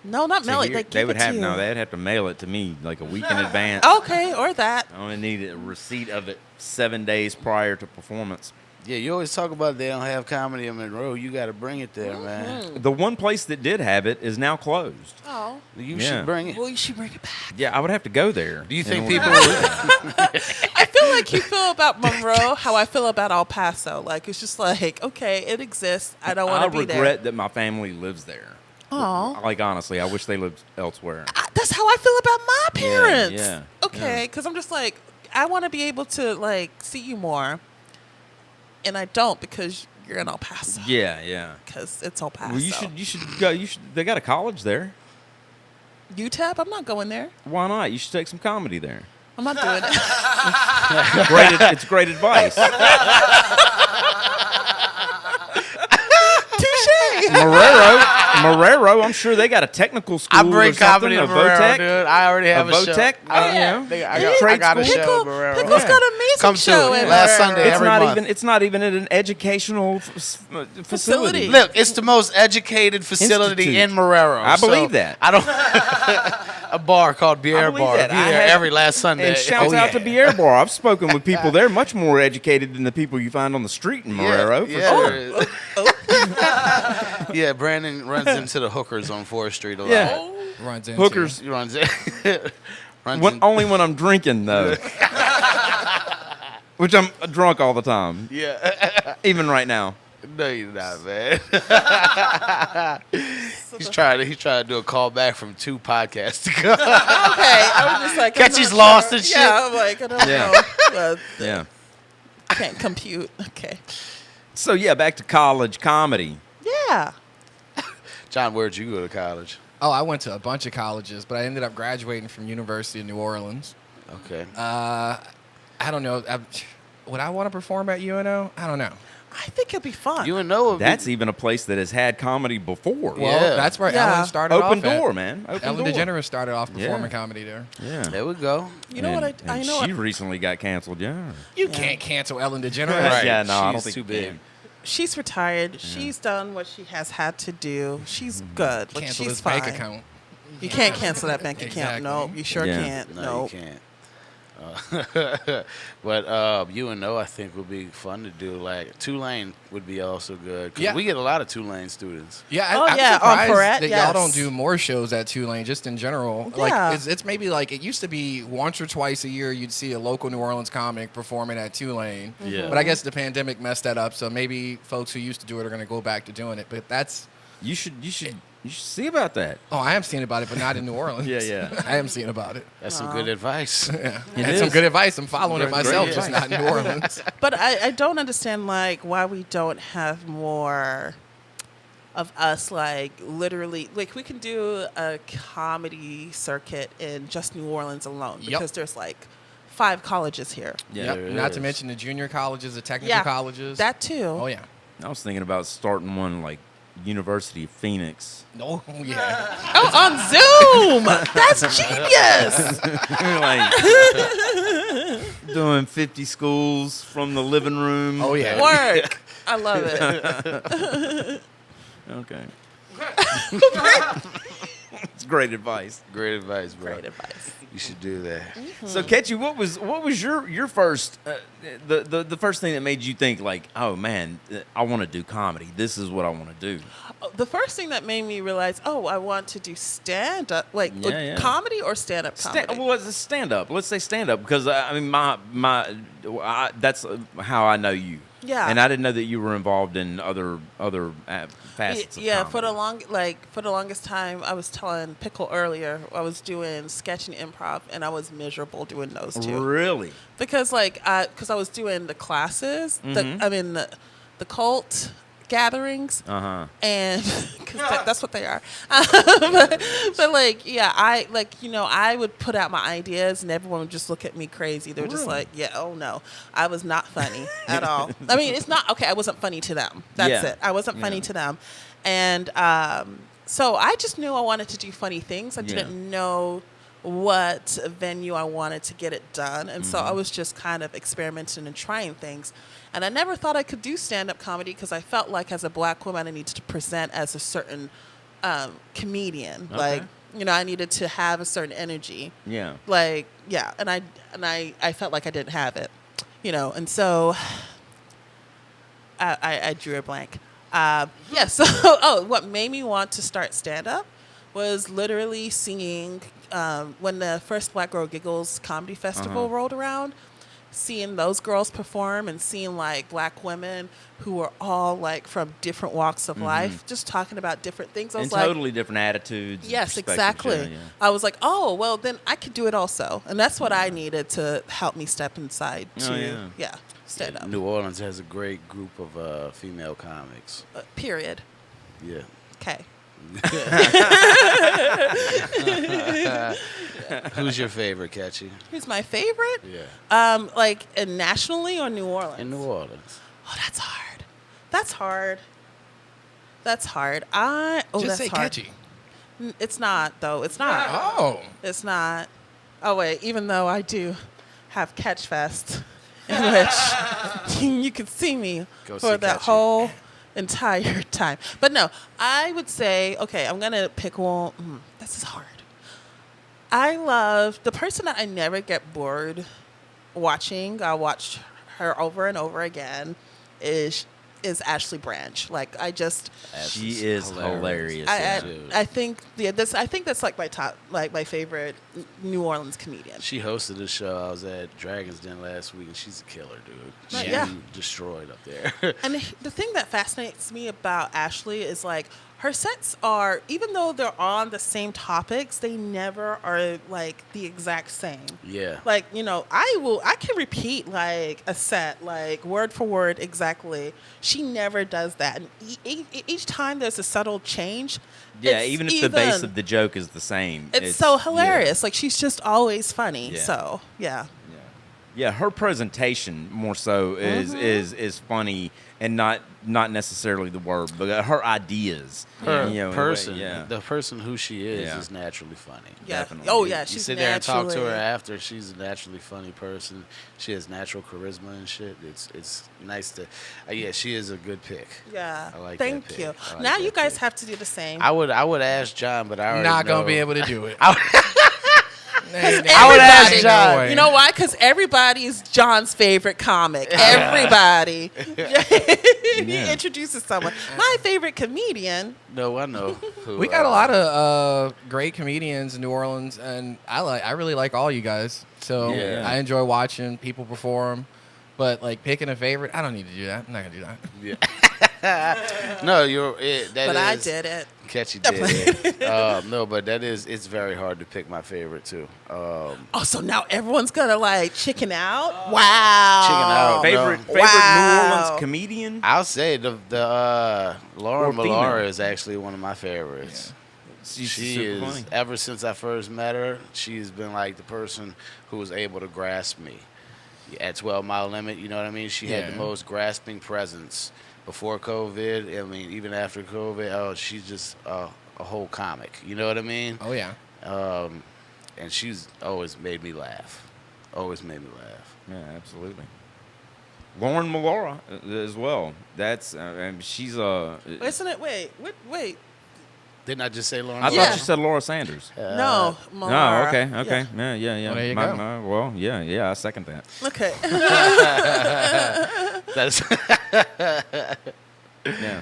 No, not to mail it. hear- They give they would it to have you. no. They'd have to mail it to me like a week in advance. Okay, or that. I only need a receipt of it 7 days prior to performance. Yeah, you always talk about they don't have comedy in Monroe. You got to bring it there, man. The one place that did have it is now closed. Oh, You Yeah. should bring it. well, you should bring it back. Yeah, I would have to go there. Do you in think order people to- would? I feel like you feel about Monroe how I feel about El Paso. Like it's just like, okay, it exists. I don't want I to be there. regret that my family lives there. Oh, Like honestly, I wish they lived elsewhere. that's how I feel about my parents. yeah, Okay, because I'm just like, I want to be able to like see you more, and I don't because you're in El Paso. Yeah. Because it's El Paso. Well, you should go. They got a college there. UTEP? I'm not going there. Why not? You should take some comedy there. I'm not doing it. It's great advice. Touche. Marrero, I'm sure they got a technical school I bring or something, comedy a to Marrero, Votech. dude. I already have a show. Votech? I, Yeah. I got a Trade show Pickle, at Marrero. Pickle's Yeah. got an amazing Come to show it. in Last Marrero. Sunday, every month. It's not even at an educational facility. Facility. Look, it's the most educated facility Institute. in Marrero. I believe that. I don't. A bar called I Bière believe Bar. that. Be I there have- every last Sunday. And shouts out to Bière Bar. I've spoken with people. They're much more educated than the people you find on the street in Marrero. For sure. Yeah, Brandon runs into the hookers on 4th Street a lot. Yeah. Runs into Hookers. He runs Only when I'm drinking, though. Which I'm drunk all the time. Yeah. Even right now. No, you're not, man. He's trying to do a call back from 2 podcasts ago. Okay, I was just like, I'm Catchy's not lost sure. and shit. Yeah, I'm like, I don't Yeah. know. Well, Yeah. can't compute. Okay. So, yeah, back to college comedy. Yeah. John, where'd you go to college? Oh, I went to a bunch of colleges, but I ended up graduating from University of New Orleans. Okay. I don't know. Would I want to perform at UNO? I don't know. I think it'd be fun. You and Noah. That's even a place that has had comedy before. Well, Yeah. that's where Yeah. Ellen started Open off at. door, man. Open Ellen door. DeGeneres started off performing Yeah. comedy there. Yeah. There we go. You know what I And know she what recently got canceled, yeah. You Yeah. can't cancel Ellen DeGeneres. Right. Yeah, no, I don't She's think too you big. can. she's retired. She's done what she has had to do. She's good. Like, Cancel she's his fine. bank account. You can't cancel that bank account. Exactly. No, you sure Yeah. can't. No, No. you can't. But you and Noah, I think would be fun to do. Like Tulane would be also good. 'Cause Yeah. we get a lot of Tulane students. Yeah, Oh, I'm yeah, on surprised Perret, that yes. y'all don't do more shows at Tulane, just in general. Yeah. Like, it's maybe like it used to be once or twice a year you'd see a local New Orleans comic performing at Tulane. Yeah. But I guess the pandemic messed that up, so maybe folks who used to do it are going to go back to doing it. But that's You should see about that. oh, I am seeing about it, but not in New Orleans. Yeah. I am seeing about it. That's some good advice. Yeah, It and some is. good advice. I'm following it Great myself, advice. just not in New Orleans. But I don't understand like why we don't have more of us like literally like we can do a comedy circuit in just New Orleans alone Yep. because there's like 5 colleges here. Yeah. Yep. there Not to is. mention the junior colleges, the technical Yeah, colleges. That too. Oh yeah. I was thinking about starting one like University of Phoenix. Oh yeah. Oh, on Zoom. That's genius. Like doing 50 schools from the living room. Oh yeah. Work. I love it. Okay. It's great advice. Great advice, bro. Great advice. You should do that. So, Ketchy, what was your first the first thing that made you think like, oh man, I want to do comedy. This is what I want to do. The first thing that made me realize, oh, I want to do stand up, like Yeah. comedy or stand up comedy. Well, it's a stand up. Let's say stand up because I mean that's how I know you. Yeah. And I didn't know that you were involved in other facets. Yeah, of for the comedy. for the longest time, I was telling Pickle earlier, I was doing sketch and improv, and I was miserable doing those two Really? because I was doing the classes, the cult gatherings. And because that's what they are. But like, yeah, I would put out my ideas and everyone would just look at me crazy. They were just like, yeah, oh no, I was not funny at all. I mean, it's not, okay, I wasn't funny to them. That's it. I wasn't funny to them. And so I just knew I wanted to do funny things. I didn't know what venue I wanted to get it done. And so I was just kind of experimenting and trying things. And I never thought I could do stand-up comedy because I felt like as a black woman, I needed to present as a certain comedian. Okay. Like, you know, I needed to have a certain energy. Yeah. Like, yeah. And I felt like I didn't have it, you know. And so I drew a blank. So what made me want to start stand-up was literally seeing when the first Black Girl Giggles Comedy Festival rolled around, seeing those girls perform and seeing like black women who were all like from different walks of life, just talking about different things. I was like, totally different attitudes. Yes, exactly. Yeah. I was like, oh, well, then I could do it also. And that's what I needed to help me step inside to, stand up. New Orleans has a great group of female comics. Period. Yeah. Okay. Who's your favorite, Catchy? Who's my favorite? Yeah. Like nationally or New Orleans? In New Orleans. Oh, that's hard. That's hard. Just say hard. Catchy. It's not though. It's not. Oh. It's not. Oh wait. Even though I do have Catch Fest, in which you can see me for that whole entire time. But no, I would say, okay, I'm going to pick one. This is hard. I love the person that I never get bored watching. I watch her over and over again is Ashley Branch. Like she is hilarious. I think that's like my top, like my favorite New Orleans comedian. She hosted a show. I was at Dragon's Den last week, and she's a killer, dude. She destroyed up there. And the thing that fascinates me about Ashley is like her sets are, even though they're on the same topics, they never are like the exact same. Yeah. Like, you know, I can repeat like a set, like word for word exactly. She never does that. And each time there's a subtle change. Yeah, even if the base of the joke is the same. It's so hilarious. Like, she's just always funny. Yeah. So, yeah. Yeah, her presentation more so is funny, and not necessarily the word, but her ideas. Her person, the person who she is naturally funny. Yeah. Definitely. Oh yeah, you sit there and talk to her after. She's a naturally funny person. She has natural charisma and shit. It's nice to. She is a good pick. Yeah. I like Thank that pick. you. Like now you guys have to do the same. I would ask John, but I already not gonna know. be able to do it. I would ask John. You know why? Because everybody's John's favorite comic. Everybody. He introduces someone. My favorite comedian. No, I know. Who, we got a lot of great comedians in New Orleans, and I really like all you guys. So I enjoy watching people perform. But like picking a favorite, I don't need to do that. I'm not gonna do that. Yeah. No, I did it. Catchy did it. No, but it's very hard to pick my favorite too. So now everyone's gonna like chicken out. Wow. Chicken out. Favorite New Orleans comedian? I'll say the Laura Millar is actually one of my favorites. Yeah. She is funny. Ever since I first met her, she's been like the person who was able to grasp me. At 12 Mile Limit, you know what I mean? She had the most grasping presence before COVID. I mean, even after COVID, she's just a whole comic. You know what I mean? Oh, yeah. And she's always made me laugh. Always made me laugh. Yeah, absolutely. Lauren Melora as well. That's, she's a... Isn't it? Wait. Didn't I just say Lauren? I thought you said Laura Sanders. No, Melora. No, okay. Yeah. Well, there you go. Well, yeah, I second that. Okay. That's Yeah.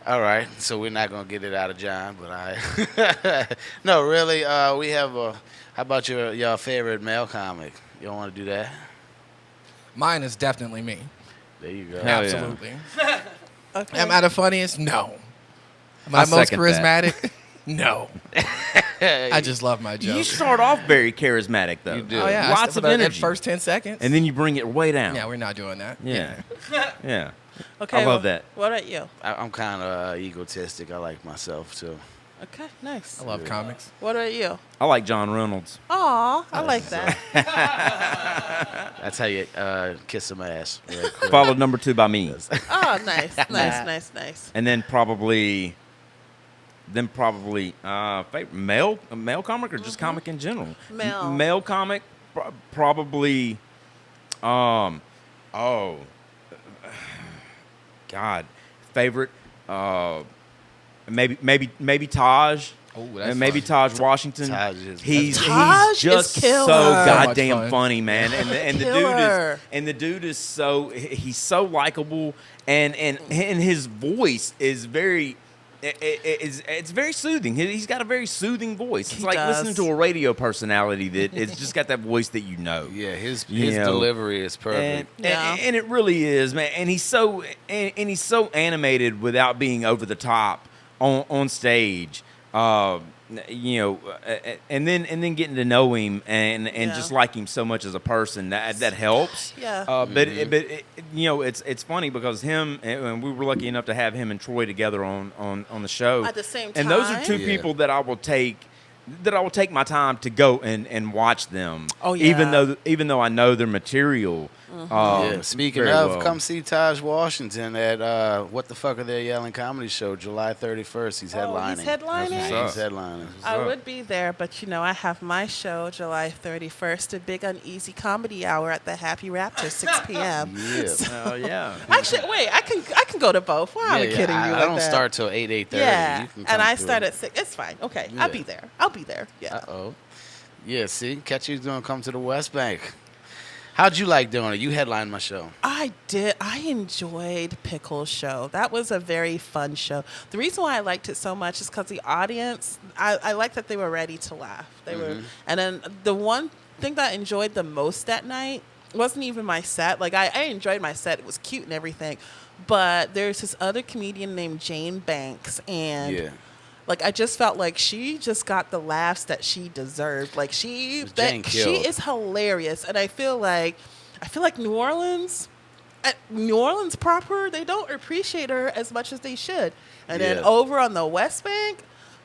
all right. So we're not gonna get it out of John, but no, really. We have how about your favorite male comic? You don't want to do that? Mine is definitely me. There you go. Hell Absolutely. Okay. Am I the funniest? No. Am I most charismatic? No. I just love my jokes. You start off very charismatic, though. You do. Oh, yeah. Lots of energy. That first 10 seconds. And then you bring it way down. Yeah, we're not doing that. Yeah. Okay. I love that. What about you? I'm kind of egotistic. I like myself too. Okay, nice. I love comics. What about you? I like Jon Reynolds. Aw, I like that. That's how you kiss some ass. Real quick. Followed number 2 by me. Oh, nice. And then probably favorite male comic or just comic in general. Male. Male comic, probably. God, favorite. Maybe Taj. Oh, that's And maybe fun. Taj Washington. Taj is- he's Taj just is killer. so So much goddamn fun. funny, man. And Killer. the dude is so he's so likable, and his voice is very. It's very soothing. He's got a very soothing voice. It's He like does. listening to a radio personality that it's just got that voice that you know. Yeah, his You know, delivery is perfect. Yeah. And it really is, man. And he's so animated without being over the top on stage. And then getting to know him and Yeah. just like him so much as a person that helps. Yeah. But it's funny because him and we were lucky enough to have him and Troy together on the show At the same And those are time? two Yeah. people that I will take my time to go and watch them. Oh, yeah. Even though I know their material. Yeah. Speaking very of, well. come see Taj Washington at What the Fuck Are They Yelling Comedy Show, July 31st. He's headlining. he's headlining? That's what's He's up. headlining. I would be there, but I have my show July 31st, a big uneasy comedy hour at the Happy Raptor, 6 p.m. Yeah. Oh yeah. Actually, wait, I can go to both. Why am I kidding you? I like don't that? start till 8:30. Yeah, You can and come I through. start at 6. It's fine. Okay, Yeah. I'll be there. I'll be there. Yeah. Uh-oh. Yeah, see? Catchy's going to come to the West Bank. How'd you like doing it? You headlined my show. I did. I enjoyed Pickle's show. That was a very fun show. The reason why I liked it so much is because the audience, I liked that they were ready to laugh. They were, and then the one thing that I enjoyed the most that night wasn't even my set. Like I enjoyed my set. It was cute and everything. But there's this other comedian named Jane Banks, and Yeah. like I just felt like she just got the laughs that she deserved. Like she Jane she killed. is hilarious, and I feel like New Orleans proper, they don't appreciate her as much as they should. And then Yeah. over on the West Bank,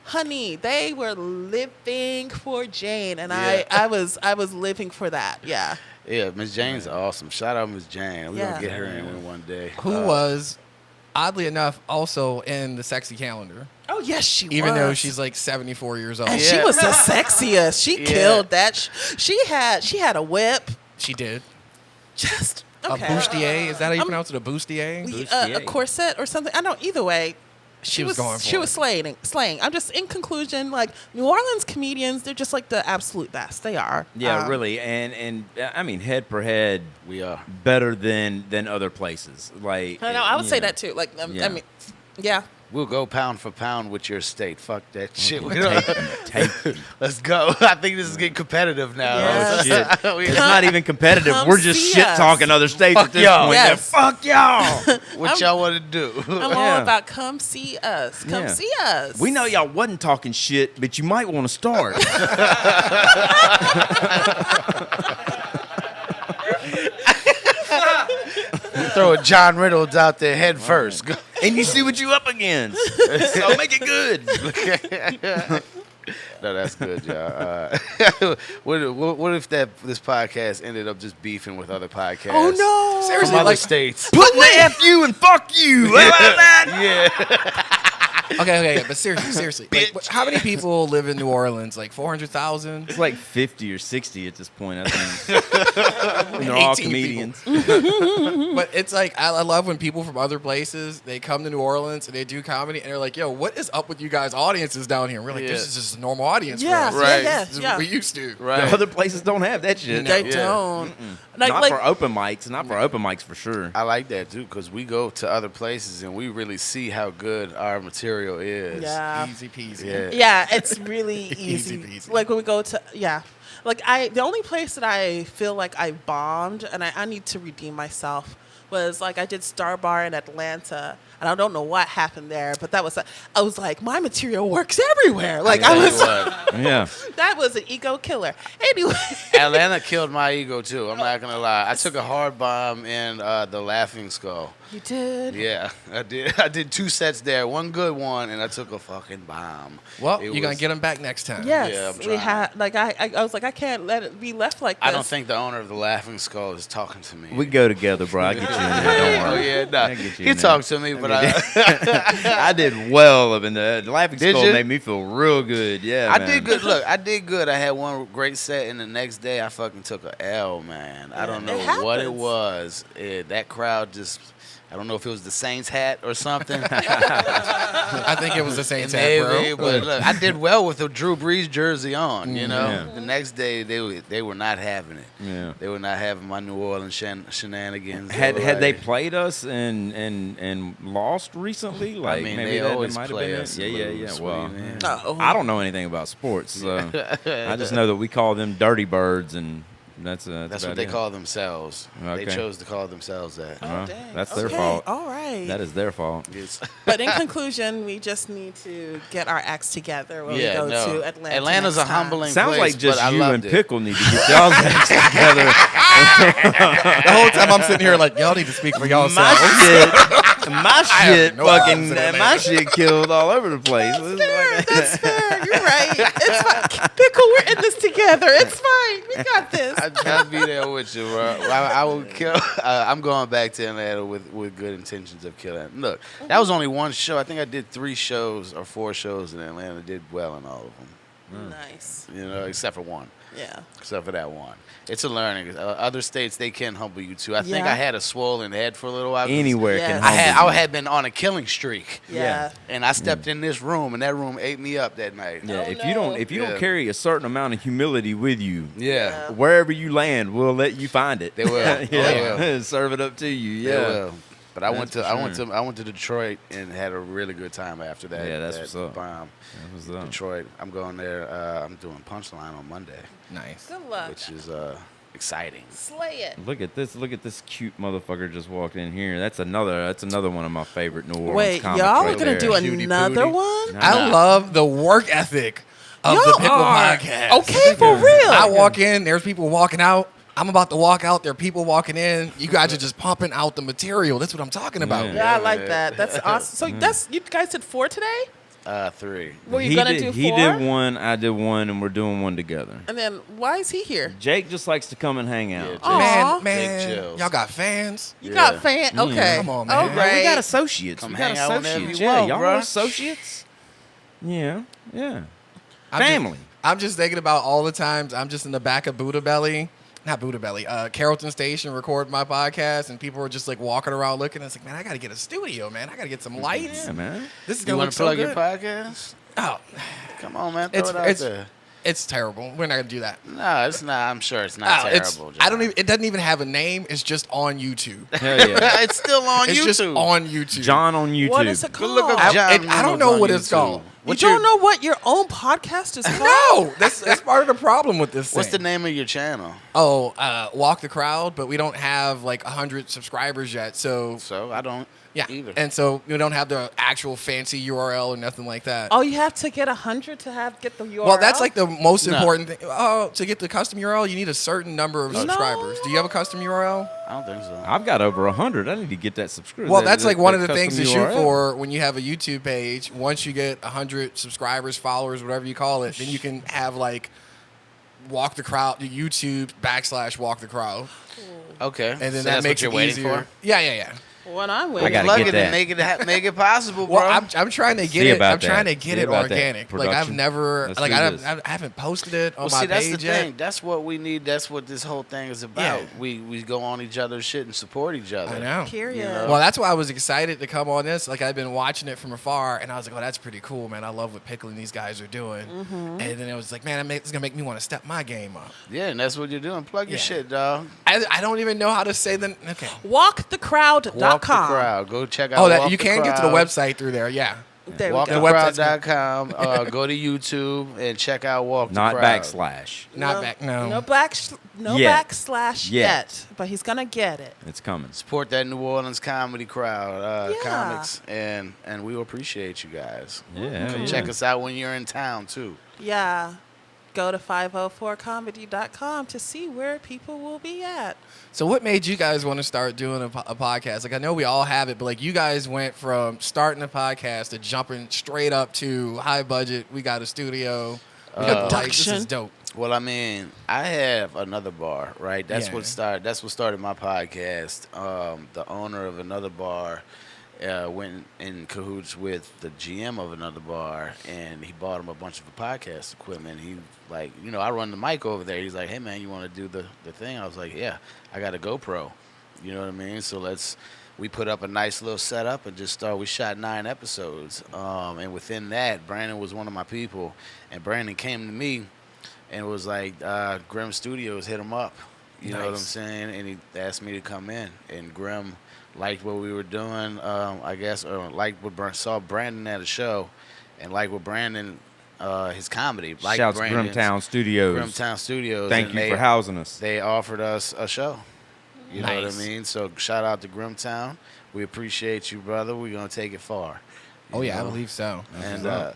honey, they were living for Jane, and Yeah. I was living for that. Yeah. Yeah, Miss Jane's awesome. Shout out Miss Jane. We're Yeah. going to get her in one day. Who was, oddly enough, also in the sexy calendar. Oh yes, she Even was. though she's like 74 years old. and Yeah. she was the sexiest. She Yeah. killed that. She had a whip. She did. Just okay. A bustier. Is that how you pronounce it? A bustier? A corset or something. I don't. Either way, She was going for She it. was slaying. I'm just in conclusion, like New Orleans comedians, they're just like the absolute best. They are. Yeah, really, and I mean head per head, We are. better than other places. Like I know. I would you say know. that too. Like Yeah. I mean, yeah. We'll go pound for pound with your state. Fuck that shit. Take Let's go. I think this is getting competitive now. Yes. shit. We- It's not even competitive. Come We're just see shit us. talking other states Fuck at this y'all. point. Yes. Yeah, fuck y'all. what y'all want to do? I'm all Yeah. about come see us. Come Yeah. see us. We know y'all wasn't talking shit, but you might want to start. Throw a Jon Reynolds out there head first. Go. And you see what you up against. So make it good. No, that's good, y'all. What if this podcast ended up just beefing with other podcasts? Oh no! From Seriously, other like- states. Put the F you and fuck you. How about that? Yeah. Okay, but seriously. Like, how many people live in New Orleans? Like 400,000? It's like 50 or 60 at this point, I think. And they're all 18 comedians. But it's like, I love when people from other places, they come to New Orleans and they do comedy and they're like, yo, what is up with you guys' audiences down here? And we're like, this Yeah. is just a normal audience Yeah, for us. Right. yeah, This is yeah. what we used to. Right. Other places don't have that shit. No. They Yeah. don't. Not Like, for open mics. Not for open mics for sure. I like that too because we go to other places and we really see how good our material is. yeah. Easy peasy. Yeah. Yeah, it's really Easy easy. peasy. Like when we go to like the only place that I feel like I bombed and I need to redeem myself was like I did Star Bar in Atlanta, and I don't know what happened there, but that was I was like, my material works everywhere. Like I was, Yeah. that was an ego killer. Anyway, Atlanta killed my ego too. I'm not gonna lie. I took a hard bomb in the Laughing Skull. you did. Yeah, I did. I did 2 sets there, one good one, and I took a fucking bomb. Well, It you're going was- to get them back next time. Yes, Yeah, I'm we trying. had like I was like I can't let it be left like this. I don't think the owner of the Laughing Skull is talking to me. We go together, bro. I get you in there. Don't Oh worry. yeah, nah. I get you He in there. talked to me, but I did well up in the Laughing Did Skull. you? Made me feel real good. Yeah, I man. did good. Look, I did good. I had one great set, and the next day I fucking took a L, man. I don't it know what it happens. was. That crowd just. I don't know if it was the Saints hat or something. I think it was the Saints hat, Maybe, bro. but look, I did well with the Drew Brees jersey on. You know, Yeah. the next day they were not having it. Yeah. They were not having my New Orleans shenanigans. Had were they like- played us and lost recently? Like mean, maybe they that always might have play been us it. and Yeah. lose, Well, what do you mean? Oh. I don't know anything about sports, so I just know that we call them dirty birds, and that's That's about what they it. call themselves. Okay. They chose to call themselves that. Oh, dang. that's their Okay, fault. All right. That is their fault. It's- But in conclusion, we just need to get our acts together when we go to Atlanta. Atlanta's next a time. humbling Sounds place, like just but I you loved and it. Pickle need to get y'all's acts together. The whole time I'm sitting here like, y'all need to speak for y'all My shit, no fucking, problems in my Atlanta. shit killed all over the place. It's like- That's fair. You're right. It's fine. Pickle, we're in this together. It's fine. We got this. I'll be there with you, bro. I will kill. I'm going back to Atlanta with good intentions of killing. Look, that was only one show. I think I did 3 shows or 4 shows in Atlanta. Did well in all of them. Nice. You know, except for one. Yeah. Except for that one. It's a learning. Other states, they can humble you too. I think Yeah. I had a swollen head for a little while. 'cause Anywhere Yes. can I humble had been on a killing streak, Yeah. and I stepped in this room, and that room ate me up that night. Yeah, Oh, if you don't no. don't carry a certain amount of humility with you, Yeah. wherever you land, we'll let you find it. They will. yeah, They will. serve it up to you. They Yeah, will. But I went That's to for I went to Detroit and had a really good time after that. Yeah, that's that what's up. Bomb. That was, Detroit. I'm going there. I'm doing Punchline on Monday, Nice. Good luck. which is exciting. Slay it. Look at this! Look at this cute motherfucker just walked in here. That's another one of my favorite New Orleans Wait, comics y'all right are gonna there. do Cutie another Pootie. one? Nah. I love the work ethic of Y'all the Pickle are. Podcast. Okay, for real. I walk in, there's people walking out. I'm about to walk out, there are people walking in. You guys are just pumping out the material. That's what I'm talking about. Yeah. Yeah, I like man. that. That's awesome. So that's you guys did 4 today? 3. Were you He gonna did, do 4? He did one, I did one, and we're doing one together. And then why is he here? Jake just likes to come and hang out. Yeah, Jake. Aw. Man, Big chills. y'all got fans? You Yeah. got fan? Okay. Come on, man. All Yeah, Yeah, we right. got associates. Come we got hang out whenever associates. you Yeah, want, y'all bruh. are associates. Yeah, yeah. I'm just- Family. I'm just thinking about all the times I'm just in the back of Buddha Belly, not Buddha Belly, Carrollton Station recording my podcast, and people are just like walking around looking. It's like, man, I got to get a studio, man. I got to get some lights. Yeah, man. This is You gonna want look to so plug good. your podcast? Oh, Come on, man. Throw it's it out it's there. it's terrible. We're not gonna do that. No, it's not. I'm sure it's not Oh, it's- terrible. I don't even. It doesn't even have a name. It's just on YouTube. Hell yeah. It's still on It's YouTube. just on YouTube. John on YouTube. What is it Go called? look up I- Jon I Reynolds don't know on what it's YouTube. called. You What's don't your- know what your own podcast is called? No, that's part of the problem with this. What's the thing. name of your channel? Oh, Walk the Crowd, but we don't have like 100 subscribers yet. So So I don't yeah, either. and so we don't have the actual fancy URL or nothing like that. Oh, you have to get 100 to get the URL? Well, that's like the most No. important thing. Oh, to get the custom URL, you need a certain number of No. subscribers. Do you have a custom URL? I don't think so. I've got over 100. I need to get that subscription. Well, that's like one of the custom things to shoot URL. for when you have a YouTube page. Once you get 100 subscribers, followers, whatever you call it, then you can have like Walk the Crowd, YouTube / Walk the Crowd. Okay. And then So that that's makes what it you're easier. waiting for? Yeah. What I'm I waiting gotta Plug get it that. and make it possible, bro. Well, I'm trying to See get it. about I'm trying to that. get See it about that. organic. Like I've Production. never, Let's like do I this. haven't posted it on Well, my see, that's page the yet. thing. That's what we need. That's what this whole thing is about. Yeah. We go on each other's shit and support each other. I know. Period. You know? Well, that's why I was excited to come on this. Like I've been watching it from afar, and I was like, "Oh, that's pretty cool, man. I love what Pickle and these guys are doing." Mm-hmm. And then it was like, "Man, it's gonna make me want to step my game up." Yeah, and that's what you're doing. Plug your Yeah. shit, dog. I don't even know how to say the. Okay. WalkTheCrowd.com. Walk the crowd. Go check out. Oh, that Walk you the can get to the Crowd. website through there. Yeah. There we go. WalkTheCrowd.com. Go to YouTube and check out Walk the Not Crowd. backslash. Not back. No. No Yet. backslash Yet. yet. But he's gonna get it. It's coming. Support that New Orleans comedy crowd, Yeah. comics, and we will appreciate you guys. Yeah. Come yeah. check us out when you're in town too. Yeah. Go to 504comedy.com to see where people will be at. So what made you guys want to start doing a podcast? Like, I know we all have it, but like you guys went from starting a podcast to jumping straight up to high budget. We got a studio. We got the lights. This is dope. Well, I mean, I have another bar, right? That's Yeah. what started my podcast. The owner of another bar went in cahoots with the GM of another bar, and he bought him a bunch of podcast equipment. He like, I run the mic over there. He's like, hey man, you want to do the thing? I was like, yeah, I got a GoPro. You know what I mean? So we put up a nice little setup and just started. We shot 9 episodes, and within that, Brandon was one of my people, and Brandon came to me and was like, Grimm Studios hit him up. You know what I'm saying? And he asked me to come in, and Grimm liked what we were doing, I guess, or liked what saw Brandon at a show, and liked what Brandon, his comedy. Shouts to Grimtown Studios. Grimtown Studios. Thank you for housing us. They offered us a show. You know what I Nice. mean? So shout out to Grimtown. We appreciate you, brother. We're going to take it far. Oh yeah, I know? believe so. And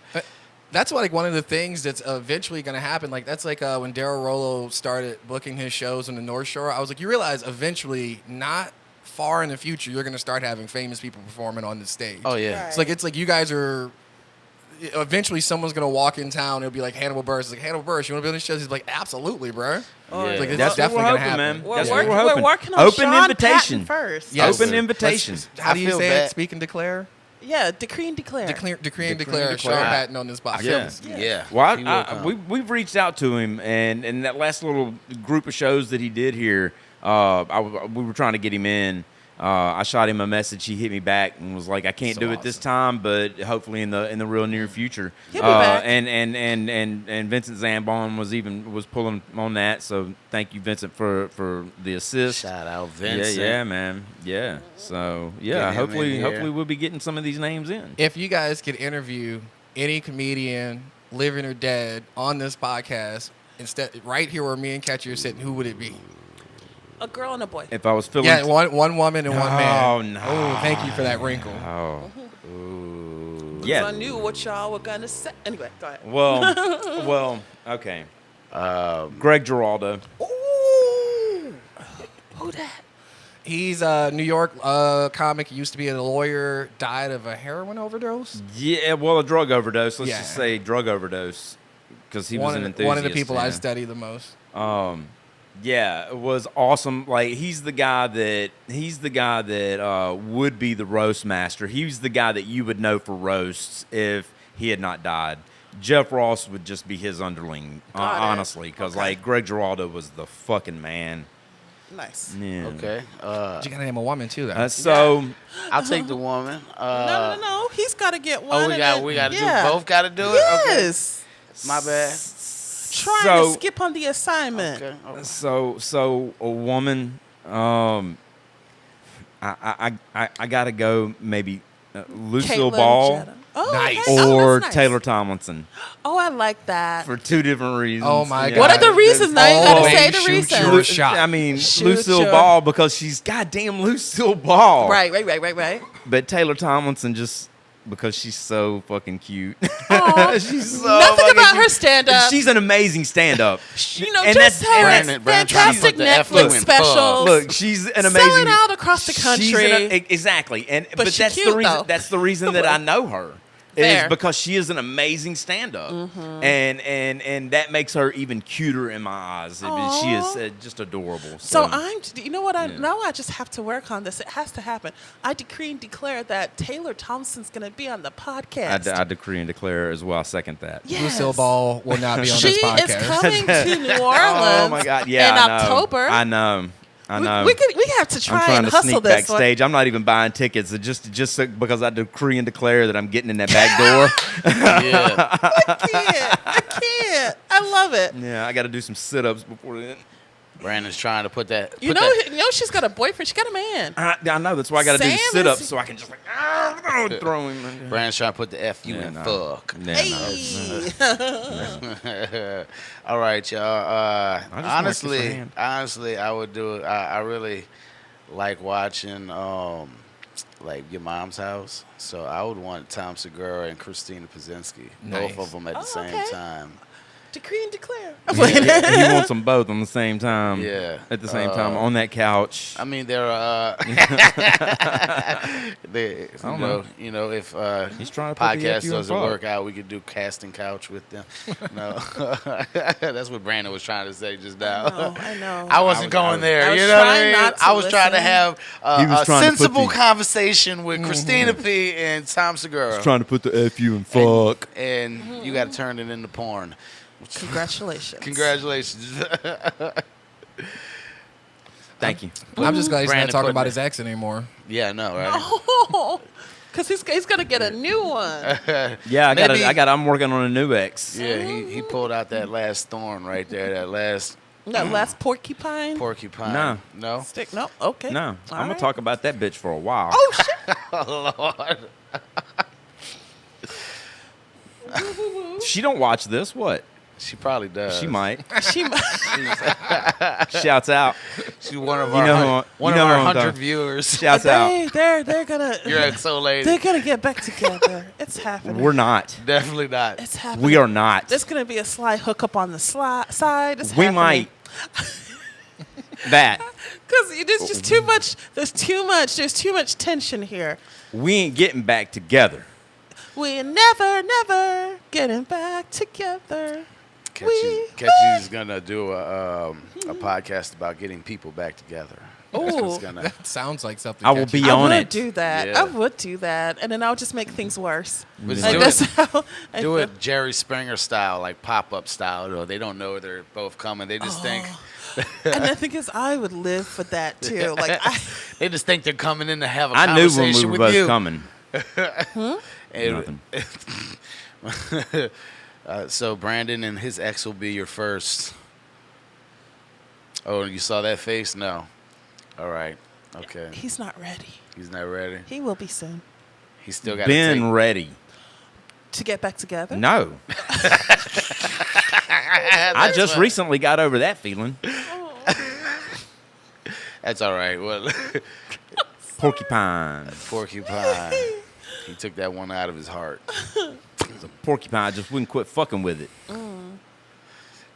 That's like one of the things that's eventually going to happen. Like that's like when Daryl Rollo started booking his shows in the North Shore. I was like, you realize eventually, not far in the future, you're going to start having famous people performing on the stage. oh, yeah. Right. It's like you guys are. Eventually, someone's gonna walk in town. It'll be like Hannibal Buress. It's like Hannibal Buress, you want to be on this show? He's like, absolutely, bro. Yeah. Like, it's That's what definitely we're gonna hoping, happen. man. We're, That's working, what we're hoping. we're working on Open Sean invitation. Patton first. Yes. Open Let's- invitation. How do you feel say bad. it? Speak and declare. Yeah, decree and declare. Decree and Declare. declare. Sean Patton on this box. Yeah. Yeah. Well, He will come. we've reached out to him, and that last little group of shows that he did here, we were trying to get him in. I shot him a message. He hit me back and was like, "I can't So do it this awesome. time, but hopefully in the real near future." He'll be back. And Vincent Zambon was pulling on that. So thank you, Vincent, for the assist. Shout out Vincent. Yeah, man. Yeah. So Get yeah, him hopefully in here. we'll be getting some of these names in. If you guys could interview any comedian, living or dead, on this podcast, instead right here where me and Catchy are sitting, who would it be? A girl and a boy. If I was feeling Yeah, one woman and one man. No. Oh, thank you for that wrinkle. Oh. Because Yeah. I knew what y'all were going to say. Anyway, go ahead. Well, okay. Greg Giraldo. Ooh. Who that? He's a New York comic. He used to be a lawyer. Died of a heroin overdose. Yeah, well, a drug overdose. Let's Yeah. just say drug overdose, because he was an enthusiast. One of the people I yeah. study the most. Yeah, it was awesome. Like he's the guy that would be the roast master. He's the guy that you would know for roasts if he had not died. Jeff Ross would just be his underling, Got it. honestly, because Okay. like Greg Giraldo was the fucking man. Nice. Yeah. Okay. But you gotta name a woman too, though. So I'll take the woman. No. He's got to get one. Oh, we and got then- we got to yeah. do both. Got to do it. Okay. Yes. My bad. Trying so, to skip on the assignment. Okay. Okay. So a woman. I gotta go maybe Lucille Caitlyn Ball Jenner. Oh, Nice. okay. Oh, or that's nice. Taylor Tomlinson Oh, I like that. for two different reasons. Oh, my Yeah. God. What are the reasons? Now you gotta Always say the shoot reason. your shot. I mean, Shoot Lucille your- Ball because she's goddamn Lucille Ball. Right. But Taylor Tomlinson just because she's so fucking cute. Aw. She's so Nothing fucking about cute. her stand-up. She's an amazing stand-up. You know, And just that's- her and Brandon trying to fantastic put the F Netflix in specials. Look, she's an amazing. Selling out across the she's country. exactly, but she's that's cute, the reason. though. That's the reason that I know her. Is Fair. because she is an amazing stand-up, and that makes her even cuter in my eyes. She is Aw. just adorable. So you know what? I know I just have to work on this. It has to happen. I decree and declare that Taylor Thompson's going to be on the podcast. I decree and declare as well. I second that. Yes. Lucille Ball will not be on She this podcast. is coming to New Orleans Oh my God! Yeah, in I know. October. I know. We have to try I'm trying and to hustle sneak this backstage. I'm not even buying tickets. Just because I decree and declare that I'm getting in that back door. Yeah. one. I can't. I love it. Yeah, I got to do some sit-ups before then. Brandon's trying to put that. You know she's got a boyfriend. She got a man. I know. That's why I got to do the Sam sit-ups is- so I can just throw him. Brandon's trying to put the F you Yeah, in no. fuck. Yeah, no. All right, y'all. just wanna kiss her hand. Honestly, I would do it. I really like watching like Your Mom's House. So I would want Tom Segura and Christina Pazsitzky, Nice. both of them at the Oh, same okay. time. Decree and declare. He wants them both on the same time. Yeah. At the same time on that couch. I mean, they're they, don't know. if He's trying to put the podcast FU in doesn't fuck. work out, we could do casting couch with them. No, that's what Brandon was trying to say just now. I know. I wasn't going there. I was you know what I trying mean? not to I was trying to listen. have He was a trying to put sensible the- conversation with Christina P. and Tom Segura. Trying to put the FU in fuck. And you got to turn it into porn. Congratulations. Congratulations. Thank you. I'm just glad he's Brandon not talking putting about it- his ex anymore. Yeah, I know, right? Oh, because he's gonna get a new one. Yeah, Maybe- I'm working on a new ex. Yeah, he pulled out that last thorn right there, that last That last porcupine porcupine. No. No? stick. No, okay. No, All I'm gonna right. talk about that bitch for a while. Oh shit! Oh, Lord. She don't watch this. What? She probably does. She might. She. Shouts out. She's one of You our, know who- one you of know our who I'm 100 talking- viewers. Shouts out. They're gonna. You're XO lady. They're gonna get back together. It's happening. We're not. Definitely not. It's happening. We are not. There's gonna be a sly hookup on the side. It's We happening. might. That. Because there's just too much. There's too much tension here. We ain't getting back together. We're never getting back together. Ketchy's gonna do a podcast about getting people back together. That's Ooh. what's gonna. That sounds like something. I will Ketchy- be I on would it. do that. Yeah. I would do that, and then I'll just make things worse. But Like do that's it, how I do feel. it Jerry Springer style, like pop-up style. Though they don't know they're both coming. They just think. And the thing is, I would live for that too. Like They just think they're coming in to have a I knew when conversation we were with both you. coming. And- Nothing. So Brandon and his ex will be your first. Oh, you saw that face? No. All right. Okay. he's not ready. He's not ready. He will be soon He's still got Been to ready. to get back together. No. I just recently got over that feeling. That's all right. Well, Porcupine. porcupine. He took that one out of his heart. Porcupine just wouldn't quit fucking with it.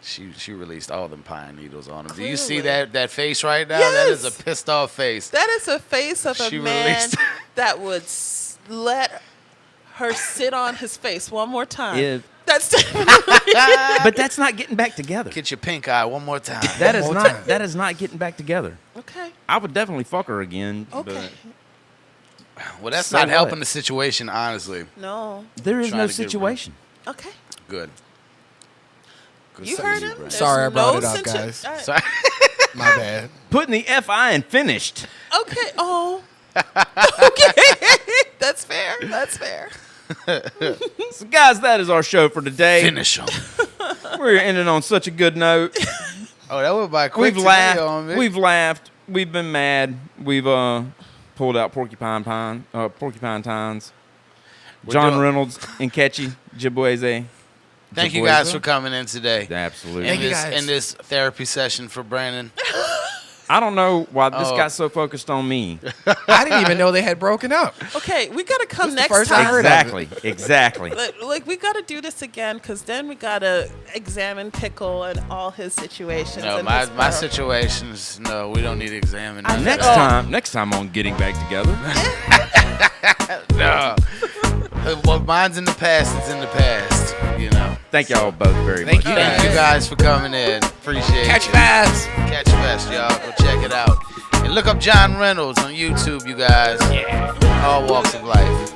She released all them pine needles on him. Do you see Clearly. that face right now? That is a Yes. pissed off face. That is a face of a She man released- that would let her sit on his face one more time. Yeah. That's But that's not getting back together. Get your pink eye one more time. That is more not. time. That is not getting back together. okay. I would definitely fuck her again. Okay. Well, that's So not what? helping the situation, honestly. No. But there is Trying no to get rid- situation. Okay. Good. Good You for heard him. Brandon. There's Sorry I brought no it up, sense- guys. All right. Sorry. My bad. Putting the FI in finished. Okay. Oh. Okay. That's fair. That's fair. So, guys, that is our show for today. Finish him. We're ending on such a good note. Oh, that went by quick. We've today laughed. on me. We've laughed. We've been mad. We've pulled out porcupine tines. We're Jon doing- Reynolds Nkechi Chibueze. Thank you guys Chibueze. for coming in today. Absolutely. Thank you this, guys. in this therapy session for Brandon. I don't know why this Oh. got so focused on me. I didn't even know they had broken up. Okay. We gotta come This is the next first I time. heard of it. Exactly. Like we gotta do this again, because then we gotta examine Pickle and all his situations. No, and my his my power. situations. No, we don't need to examine. I none of Next that. time on Getting Back Together. No. What mine's in the past, it's in the past. You know. Thank y'all both very Thank much. you. Thank you guys for coming in. Appreciate Catch you. fast. Catch Fest, y'all. Go check it out. And look up Jon Reynolds on YouTube, you guys. Yeah. All walks of life.